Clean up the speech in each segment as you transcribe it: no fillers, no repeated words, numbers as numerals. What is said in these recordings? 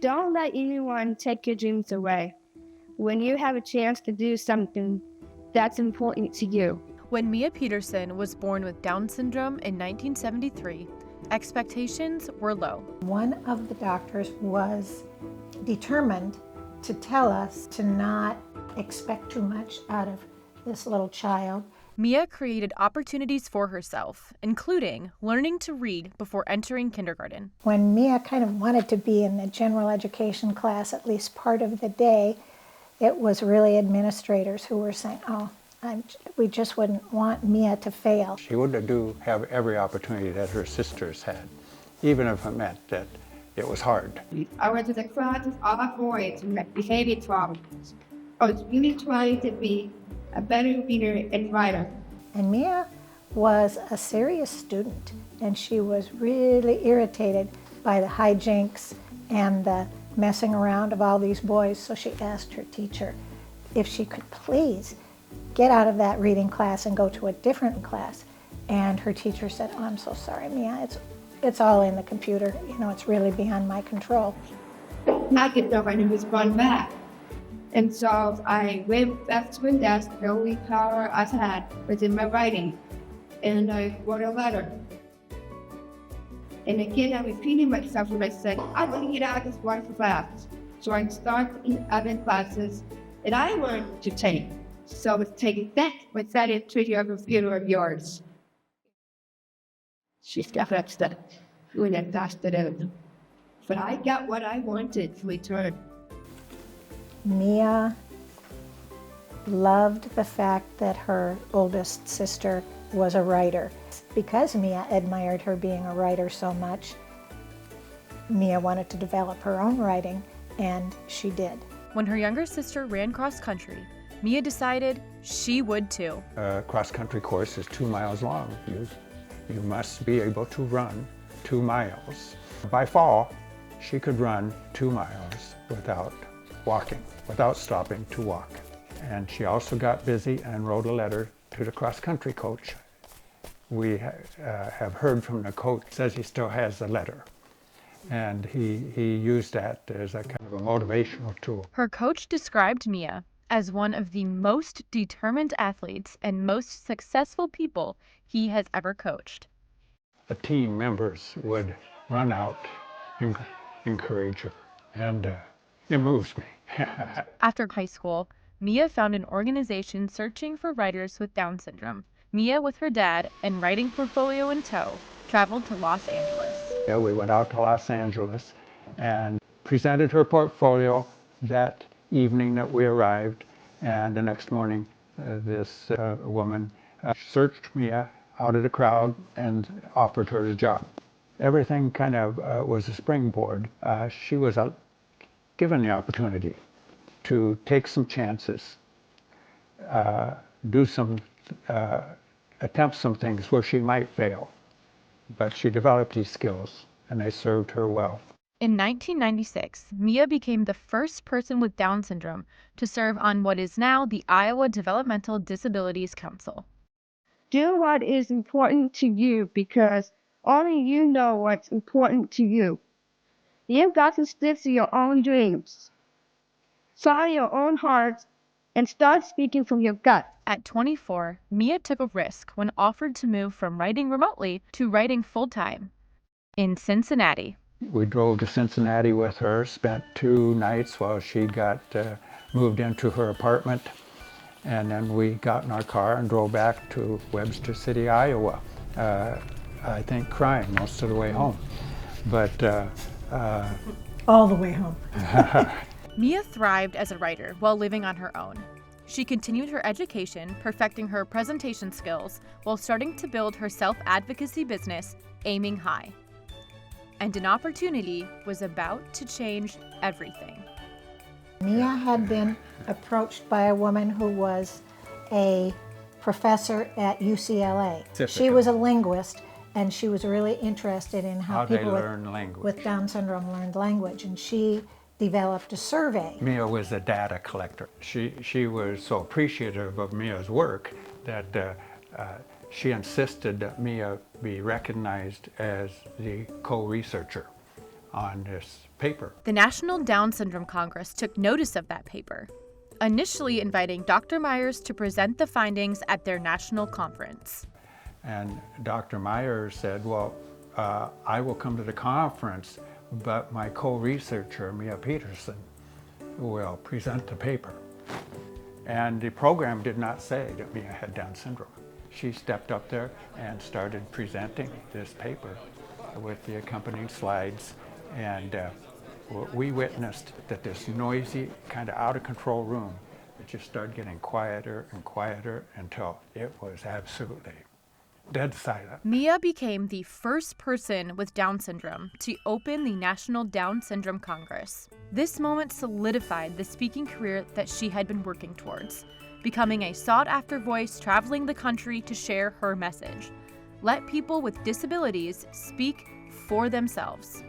Don't let anyone take your dreams away. When you have a chance to do something that's important to you. When Mia Peterson was born with Down syndrome in 1973, expectations were low. One of the doctors was determined to tell us to not expect too much out of this little child. Mia created opportunities for herself, including learning to read before entering kindergarten. When Mia kind of wanted to be in the general education class at least part of the day, it was really administrators who were saying, we just wouldn't want Mia to fail. She would have every opportunity that her sisters had, even if it meant that it was hard. I went to the class with all boys with behavior problems. I was really trying to be a better reader and writer. And Mia was a serious student, and she was really irritated by the hijinks and the messing around of all these boys, so she asked her teacher if she could please get out of that reading class and go to a different class. And her teacher said, "Oh, I'm so sorry, Mia, it's all in the computer. It's really beyond my control." I get up and it was run back. And so I went back to my desk. The only power I had was in my writing. And I wrote a letter. And again, I repeated myself when I said, I want to get out of this one class. So I started in other classes that I wanted to take. So I was taking that, was that into your computer of yours. She's got upset when I passed it out. But I got what I wanted to return. Mia loved the fact that her oldest sister was a writer. Because Mia admired her being a writer so much, Mia wanted to develop her own writing, and she did. When her younger sister ran cross country, Mia decided she would too. A cross-country course is 2 miles long. You must be able to run 2 miles. By fall, she could run 2 miles without walking, without stopping to walk. And she also got busy and wrote a letter to the cross-country coach. We have heard from the coach, says he still has the letter. And he used that as a kind of a motivational tool. Her coach described Mia as one of the most determined athletes and most successful people he has ever coached. The team members would run out and encourage her, and it moves me. After high school, Mia found an organization searching for writers with Down syndrome. Mia, with her dad and writing portfolio in tow, traveled to Los Angeles. Yeah, we went out to Los Angeles and presented her portfolio that evening that we arrived, and the next morning this woman searched Mia out of the crowd and offered her the job. Everything kind of was a springboard. She was given the opportunity to take some chances, attempt some things where she might fail, but she developed these skills and they served her well. In 1996, Mia became the first person with Down syndrome to serve on what is now the Iowa Developmental Disabilities Council. Do what is important to you because only you know what's important to you. You've got to stick to your own dreams. Follow your own heart and start speaking from your gut. At 24, Mia took a risk when offered to move from writing remotely to writing full-time in Cincinnati. We drove to Cincinnati with her, spent 2 nights while she got moved into her apartment, and then we got in our car and drove back to Webster City, Iowa. I think crying most of the way home, but all the way home. Mia thrived as a writer while living on her own. She continued her education, perfecting her presentation skills, while starting to build her self-advocacy business, Aiming High. And an opportunity was about to change everything. Mia had been approached by a woman who was a professor at UCLA. She was a linguist, and she was really interested in how people with Down syndrome learned language, and she developed a survey. Mia was a data collector. She was so appreciative of Mia's work that she insisted that Mia be recognized as the co-researcher on this paper. The National Down Syndrome Congress took notice of that paper, initially inviting Dr. Myers to present the findings at their national conference. And Dr. Myers said, well, I will come to the conference, but my co-researcher, Mia Peterson, will present the paper. And the program did not say that Mia had Down syndrome. She stepped up there and started presenting this paper with the accompanying slides. And we witnessed that this noisy, kind of out of control room, it just started getting quieter and quieter until it was absolutely dead silent. Mia became the first person with Down syndrome to open the National Down Syndrome Congress. This moment solidified the speaking career that she had been working towards, becoming a sought-after voice traveling the country to share her message. Let people with disabilities speak for themselves.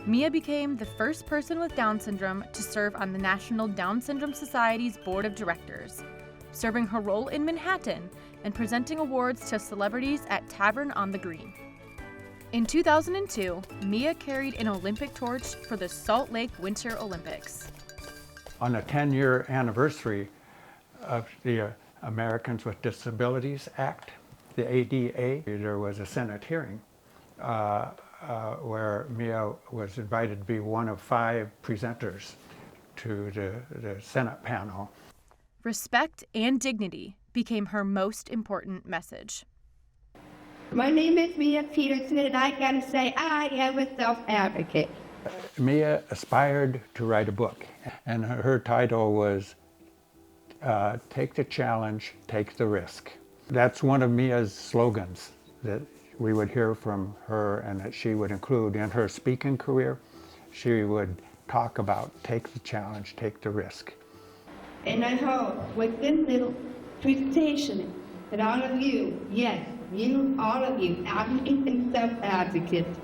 Mia became the first person with Down syndrome to serve on the National Down Syndrome Society's board of directors, serving her role in Manhattan and presenting awards to celebrities at Tavern on the Green. In 2002, Mia carried an Olympic torch for the Salt Lake Winter Olympics. On the 10-year anniversary of the Americans with Disabilities Act, the ADA, there was a Senate hearing where Mia was invited to be one of 5 presenters to the Senate panel. Respect and dignity became her most important message. My name is Mia Peterson, and I gotta say, I am a self-advocate. Mia aspired to write a book, and her title was Take the Challenge, Take the Risk. That's one of Mia's slogans that we would hear from her and that she would include in her speaking career. She would talk about take the challenge, take the risk. And I hope with this little presentation that all of you, yes, you, all of you, advocates and self-advocates,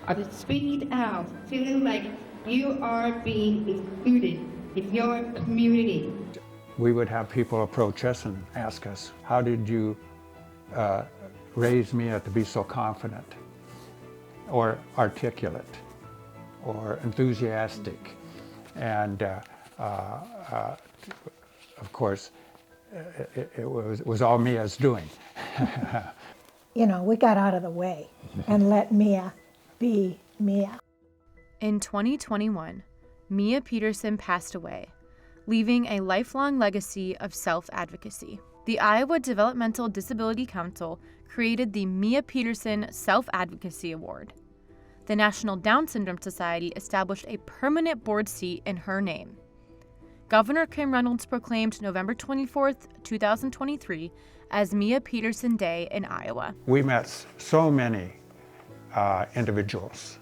are speaking out, feeling like you are being included in your community. We would have people approach us and ask us, how did you raise Mia to be so confident or articulate or enthusiastic? And of course, it was all Mia's doing. You know, we got out of the way and let Mia be Mia. In 2021, Mia Peterson passed away, leaving a lifelong legacy of self-advocacy. The Iowa Developmental Disability Council created the Mia Peterson Self-Advocacy Award. The National Down Syndrome Society established a permanent board seat in her name. Governor Kim Reynolds proclaimed November 24th, 2023 as Mia Peterson Day in Iowa. We met so many individuals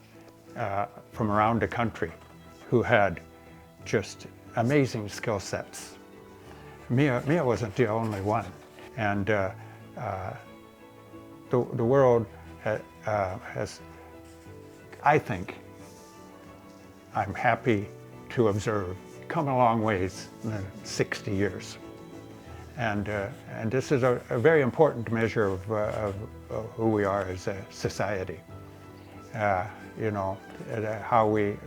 from around the country who had just amazing skill sets. Mia wasn't the only one. And the world has, I think, I'm happy to observe, come a long ways in the 60 years. And this is a very important measure of who we are as a society. You know, how we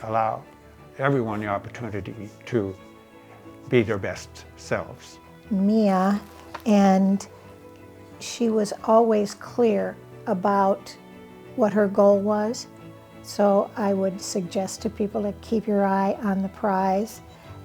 allow everyone the opportunity to be their best selves. Mia, and she was always clear about what her goal was. So I would suggest to people to keep your eye on the prize.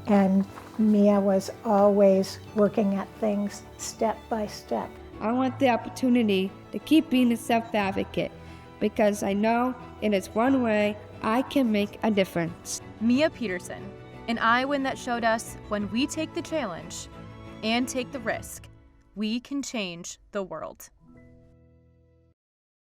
And Mia was always working at things step by step. I want the opportunity to keep being a self-advocate because I know in its one way I can make a difference. Mia Peterson, an Iowan that showed us when we take the challenge and take the risk, we can change the world.